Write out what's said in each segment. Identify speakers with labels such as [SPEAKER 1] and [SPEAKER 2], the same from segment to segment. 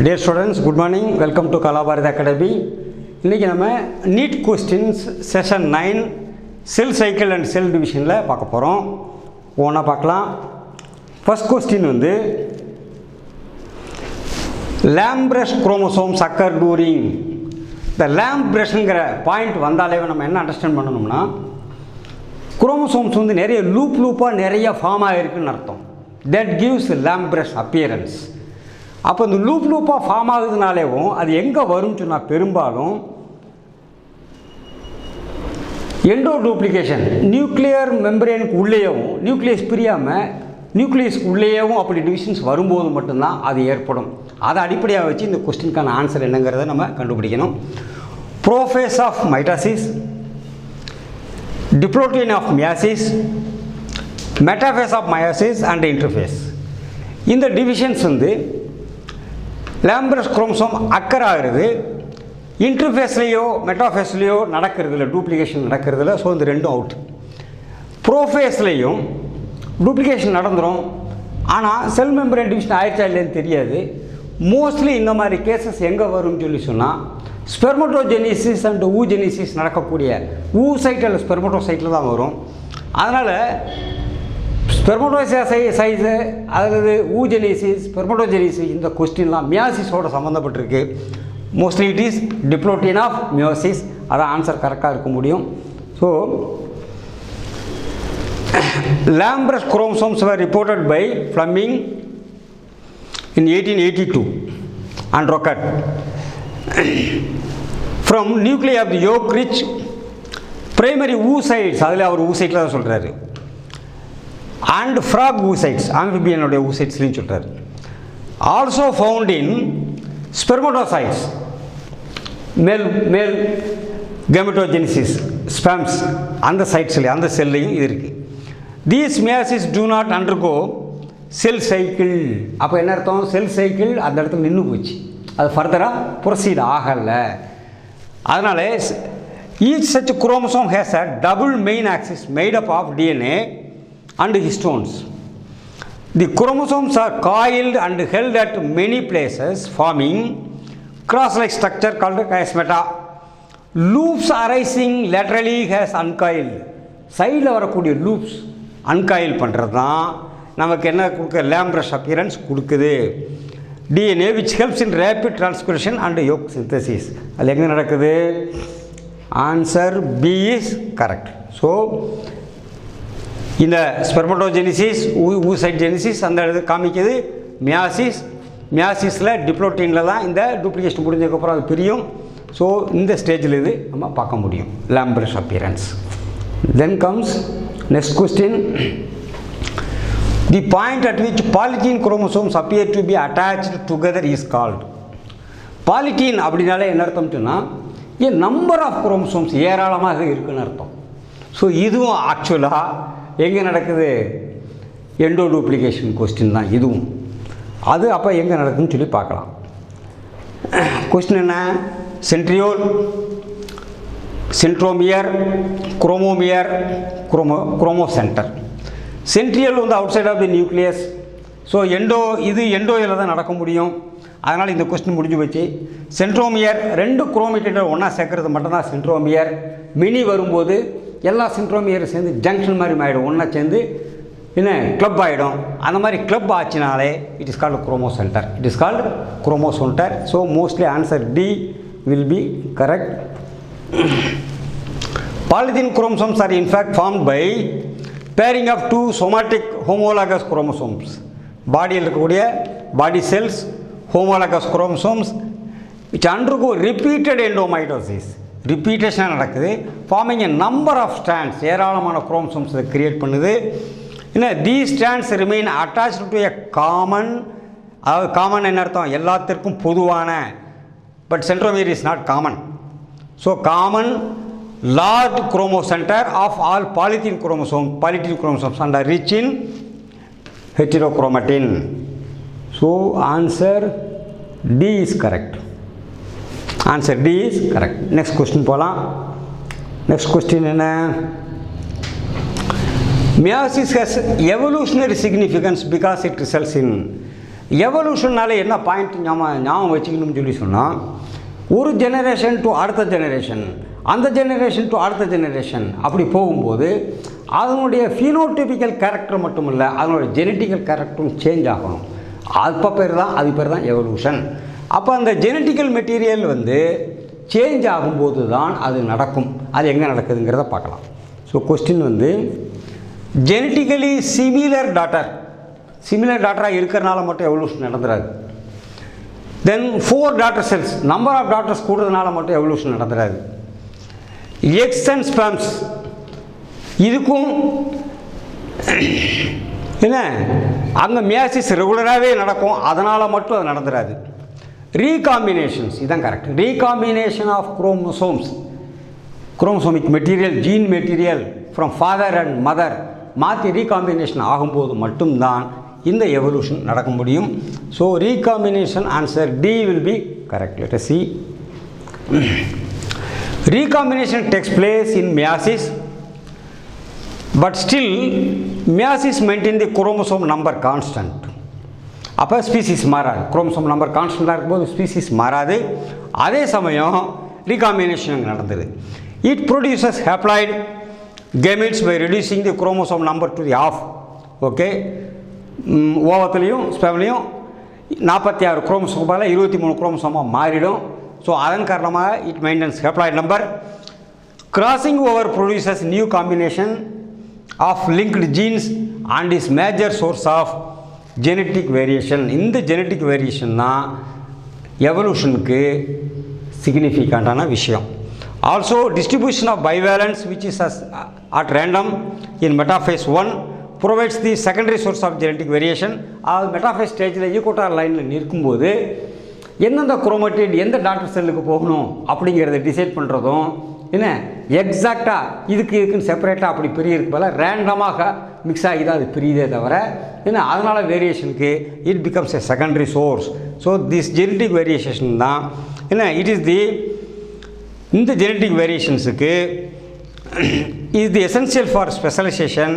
[SPEAKER 1] Dear students, good morning. Welcome to Kalabharat Academy. இன்னைக்கு நம்ம NEET questions session 9 cell cycle and cell டிவிஷனில் பார்க்க போகிறோம். ஒன்றா பார்க்கலாம். ஃபர்ஸ்ட் கொஸ்டின் வந்து லேம்ப்ரஷ் குரோமோசோம்ஸ் அக்கர் டூரிங். இந்த லேம்ப்ரஷ்ங்கிற பாயிண்ட் வந்தாலே நம்ம என்ன அண்டர்ஸ்டாண்ட் பண்ணணும்னா, குரோமோசோம்ஸ் வந்து நிறைய லூப்பாக நிறைய ஃபார்ம் ஆகிருக்குன்னு அர்த்தம். That gives lampbrush appearance. அப்போ இந்த லூப்பாக ஃபார்ம் ஆகுதுனாலேவும் அது எங்கே வரும்னு சொன்னால் பெரும்பாலும் எண்டோ டூப்ளிகேஷன் நியூக்ளியர் மெம்பரேனுக்கு உள்ளேயும் நியூக்ளியஸ் பிரியாமல் நியூக்ளியஸ்க்கு உள்ளேயும் அப்படி டிவிஷன்ஸ் வரும்போது மட்டும்தான் அது ஏற்படும். அதை அடிப்படையாக வச்சு இந்த கொஸ்டினுக்கான ஆன்சர் என்னங்கிறத நம்ம கண்டுபிடிக்கணும். Prophase of mitosis, diplotene of meiosis, metaphase of meiosis and interphase. இந்த டிவிஷன்ஸ் வந்து லேம்ப்ரஷ் குரோமோசோம் அக்கர் ஆகிறது, இன்டர்ஃபேஸ்லேயோ மெட்டாஃபேஸ்லேயோ நடக்கிறதில்ல, டூப்ளிகேஷன் நடக்கிறதில்ல. ஸோ இந்த ரெண்டும் அவுட். ப்ரோஃபேஸ்லேயும் டூப்ளிகேஷன் நடந்துடும், ஆனால் செல் மெம்பரேன் டிவிஷன் ஆயிடுச்சா இல்லைன்னு தெரியாது. மோஸ்ட்லி இந்த மாதிரி கேசஸ் எங்கே வரும்னு சொல்லி சொன்னால் ஸ்பெர்மட்டோஜெனிசிஸ் அண்ட் ஊஜெனிசிஸ் நடக்கக்கூடிய சைட் அல்ல ஸ்பெர்மட்டோசைட்டில் தான் வரும். அதனால் ஸ்பெர்மட்டோசைஸு அதாவது ஊஜெனிசிஸ் ஸ்பெர்மட்டோஜெனிசிஸ் இந்த கொஸ்டின்லாம் மியாசிஸோடு சம்மந்தப்பட்டிருக்கு. Mostly it is diplotene of meiosis. அதான் ஆன்சர் கரெக்டாக இருக்க முடியும். So lampbrush chromosomes were reported by Fleming in 1882 and Rocket from nuclei of the yolk-rich primary oocytes. அதில் அவர் ஊசைட்டில் தான் சொல்கிறாரு. அண்ட் ஃப்ராக் ஊசைட்ஸ், ஆம்பிபியனுடைய ஊசைட்ஸ்லையும் சொல்கிறார். ஆல்சோ ஃபவுண்ட் இன் ஸ்பெர்மட்டோசைட்ஸ், மேல் கெமட்டோஜெனிசிஸ் ஸ்பேம்ஸ் அந்த சைட்ஸ்லேயும் அந்த செல்லையும் இது இருக்குது. These meiosis do not undergo cell cycle. அப்போ என்ன அர்த்தம்? செல் சைக்கிள் அந்த இடத்துல நின்று போச்சு, அது ஃபர்தராக ப்ரொசீட் ஆகலை. அதனால் each such chromosome has a double main axis made up of DNA and histones. The chromosomes are coiled and held at many places, forming cross-like structure called chiasmata. Loops arising laterally has uncoiled. சைடில் வரக்கூடிய loops அன்காயில் பண்ணுறது தான் நமக்கு என்ன கொடுக்க lampbrush appearance கொடுக்குது. DNA which helps in rapid transcription and yolk synthesis. அது எங்கே நடக்குது? Answer B is correct. So இந்த ஸ்பெர்மட்டோஜெனிசிஸ் ஊசைட் ஜெனிசிஸ் அந்த இது காமிக்குது. மியாசிஸில் டிப்ளோட்டினில் தான் இந்த டூப்ளிகேஷன் முடிஞ்சதுக்கப்புறம் அது பிரியும். ஸோ இந்த ஸ்டேஜில் இது நம்ம பார்க்க முடியும் lampbrush appearance. Then comes next question. The point at which polytene chromosomes appear to be attached together is called. Polytene அப்படின்னாலே என்ன அர்த்தம் சொன்னால் நம்பர் ஆஃப் குரோமோசோம்ஸ் ஏராளமாக இருக்குன்னு அர்த்தம். ஸோ இதுவும் ஆக்சுவலாக எங்கே நடக்குது? எண்டோ டூப்ளிகேஷன் கொஸ்டின் தான் இதுவும். அது அப்போ எங்கே நடக்குதுன்னு சொல்லி பார்க்கலாம். கொஸ்டின் என்ன? Centriole, centromere, chromomere, chromocentre. Centriole வந்து outside of the nucleus. So இது எண்டோயில் தான் நடக்க முடியும். அதனால் இந்த கொஸ்டின் முடிஞ்சு போச்சு. சென்ட்ரோமியர் ரெண்டு குரோமேட்டிடை ஒன்றா சேர்க்கறது மட்டும்தான் சென்ட்ரோமியர். மினி வரும்போது எல்லா சென்ட்ரோமியரும் சேர்ந்து ஜங்ஷன் மாதிரி ஆகிடும், ஒன்றா சேர்ந்து என்ன கிளப் ஆகிடும். அந்த மாதிரி கிளப் ஆச்சுனாலே it is called chromocentre. It is called chromocentre. So mostly answer D will be correct. Polytene chromosomes are in fact formed by pairing of two somatic homologous chromosomes. பாடியில் இருக்கக்கூடிய body cells homologous chromosomes which undergo repeated endomitosis. ரிப்பீட்டேஷனாக நடக்குது. Forming a number of strands, ஏராளமான chromosomes இதை create பண்ணுது. என்ன these strands remain attached to a common. அதாவது common என்ன அர்த்தம்? எல்லாத்திற்கும் பொதுவான. But centromere is not common. So common large chromocentre of all polytene chromosomes and rich in heterochromatin. So answer D is correct. Answer D is correct. Next question போகலாம். Next question என்ன? Meiosis has evolutionary significance because it results in எவல்யூஷன்னால என்ன point ஞாபகம் வச்சுக்கணும்னு சொல்லி சொன்னால், ஒரு generation to அடுத்த ஜெனரேஷன், அந்த ஜெனரேஷன் டு அடுத்த ஜெனரேஷன் அப்படி போகும்போது அதனுடைய ஃபினோடிபிக்கல் கேரக்டர் மட்டும் இல்லை, அதனுடைய ஜெனட்டிக்கல் கேரக்டரும் சேஞ்ச் ஆகணும். அது பேர் தான் எவல்யூஷன். அப்போ அந்த ஜெனட்டிக்கல் மெட்டீரியல் வந்து சேஞ்ச் ஆகும்போது தான் அது நடக்கும். அது எங்கே நடக்குதுங்கிறத பார்க்கலாம். ஸோ கொஸ்டின் வந்து ஜெனட்டிக்கலி சிமிலர் டாட்டராக இருக்கிறனால மட்டும் எவல்யூஷன் நடந்துடாது. Then 4 daughter cells, number of daughters கூடுறதுனால மட்டும் எவல்யூஷன் நடந்துடாது. எக்ஸ் அண்ட் ஸ்பெர்ம்ஸ் இதுக்கும் என்ன அங்கே மியாசிஸ் ரெகுலராகவே நடக்கும், அதனால் மட்டும் அது நடந்துடாது. ரீகாம்பினேஷன்ஸ் இதுதான் correct. Recombination of chromosomic material, gene material from father and mother மாற்றி ரீகாம்பினேஷன் ஆகும்போது மட்டும்தான் இந்த எவல்யூஷன் நடக்க முடியும். So recombination answer D will be correct. Let us see. Recombination takes place in meiosis, but still meiosis maintain the chromosome number constant. அப்போ species மாறாது. Chromosome number கான்ஸ்டண்ட்டாக இருக்கும்போது ஸ்பீசிஸ் மாறாது. அதே சமயம் ரீகாம்பினேஷன் நடந்தது. It produces haploid gametes by reducing the chromosome number to the half. Okay, ஓவத்துலேயும் ஸ்பெர்ம்லேயும் 46 குரோமோசோமால் 23 குரோமோசோமாக மாறிடும். ஸோ அதன் காரணமாக it maintains haploid number. Crossing over produces new combination of linked genes and is major source of genetic variation. இந்த genetic variation தான் எவல்யூஷனுக்கு சிக்னிஃபிகண்ட்டான விஷயம். Also distribution of bivalents which is at random in metaphase 1 provides the secondary source of genetic variation. அது metaphase ஸ்டேஜில் equator லைனில் நிற்கும்போது எந்தெந்த குரோமேட்டிட் எந்த டாக்டர் செல்லுக்கு போகணும் அப்படிங்கிறத டிசைட் பண்ணுறதும் என்ன எக்ஸாக்டாக இதுக்குன்னு செப்பரேட்டாக அப்படி பிரியிருக்கு போல ரேண்டமாக மிக்ஸ் ஆகி தான் அது பிரியுதே தவிர என்ன, அதனால் வேரியேஷனுக்கு it becomes a secondary source. So this genetic variation தான் என்ன இட் இஸ் தி இந்த ஜெனட்டிக் வேரியேஷன்ஸுக்கு is the essential for specialisation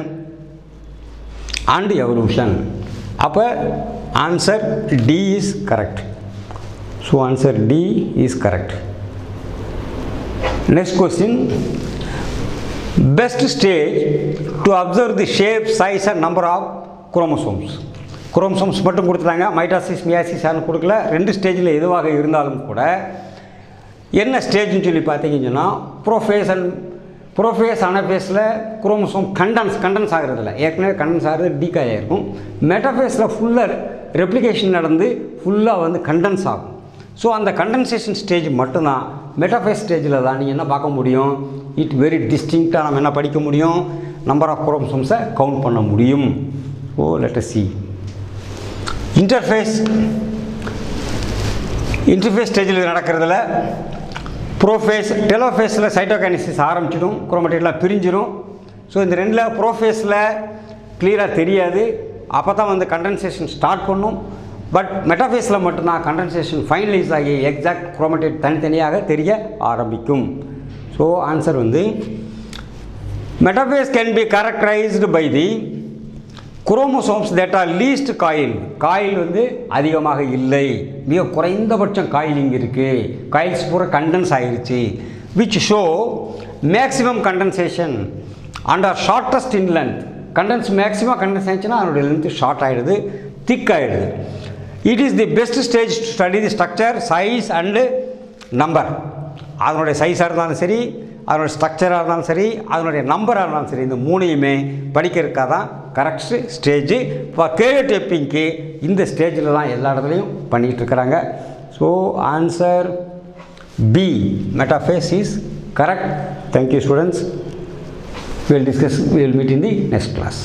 [SPEAKER 1] and evolution. அப்போ answer D is correct. So answer D is correct. Next question. Best stage to observe the shape, size and number of chromosomes. Chromosomes மட்டும் கொடுத்துட்டாங்க, mitosis meiosis யாரும் கொடுக்கல. 2 ஸ்டேஜில் எதுவாக இருந்தாலும் கூட என்ன ஸ்டேஜ்னு சொல்லி பார்த்தீங்கன்னா ப்ரோஃபேஸ் அனஃபேஸில் குரோமோசோம் கண்டன்ஸ் ஆகிறதில்ல, ஏற்கனவே கண்டன்ஸ் ஆகிறது டீகாய் ஆகிருக்கும். மெட்டாஃபேஸில் ஃபுல்லாக ரெப்ளிகேஷன் நடந்து ஃபுல்லாக வந்து கண்டன்ஸ் ஆகும். ஸோ அந்த கண்டன்சேஷன் ஸ்டேஜ் மட்டும்தான் மெட்டாஃபேஸ் ஸ்டேஜில் தான் நீங்கள் என்ன பார்க்க முடியும், இட் வெரி டிஸ்டிங்க்டாக நம்ம என்ன படிக்க முடியும், நம்பர் ஆஃப் குரோமோசோம்ஸை கவுண்ட் பண்ண முடியும். ஓ லெட் us see. இன்டர்ஃபேஸ் ஸ்டேஜில் நடக்கிறதுல டெலோஃபேஸில் சைட்டோகைனசிஸ் ஆரம்பிச்சிடும், குரோமேட்டிட்லாம் பிரிஞ்சிடும். ஸோ இந்த ரெண்டில் ப்ரோஃபேஸில் கிளியராக தெரியாது, அப்போ தான் வந்து கண்டன்சேஷன் ஸ்டார்ட் பண்ணும். பட் மெட்டாஃபேஸில் மட்டும்தான் கண்டன்சேஷன் ஃபைனலைஸ் ஆகி எக்ஸாக்ட் குரோமேட்டிட் தனித்தனியாக தெரிய ஆரம்பிக்கும். ஸோ ஆன்சர் வந்து metaphase can be characterised by the chromosomes that are least coil வந்து அதிகமாக இல்லை, மிக குறைந்தபட்சம் காயிலிங் இருக்குது, காயில்ஸ் பூரா கண்டன்ஸ் ஆகிருச்சு. Which show maximum condensation and are shortest in length. Maximum condense ஆகிடுச்சுன்னா அதனுடைய லென்த்து ஷார்ட் ஆகிடுது, திக் ஆகிடுது. It is the best stage to study the structure, size and number. அதனுடைய சைஸாக இருந்தாலும் சரி, அதனுடைய ஸ்ட்ரக்சராக இருந்தாலும் சரி, அதனுடைய நம்பராக இருந்தாலும் சரி, இந்த 3யுமே படிக்கிறதுக்காக தான் கரெக்ட் ஸ்டேஜ். இப்போ கேரியோடைப்பிங்க்கு இந்த ஸ்டேஜில் தான் எல்லா இடத்துலையும் பண்ணிகிட்ருக்கிறாங்க. So answer B metaphase is correct. Thank you students. We will meet in the next class.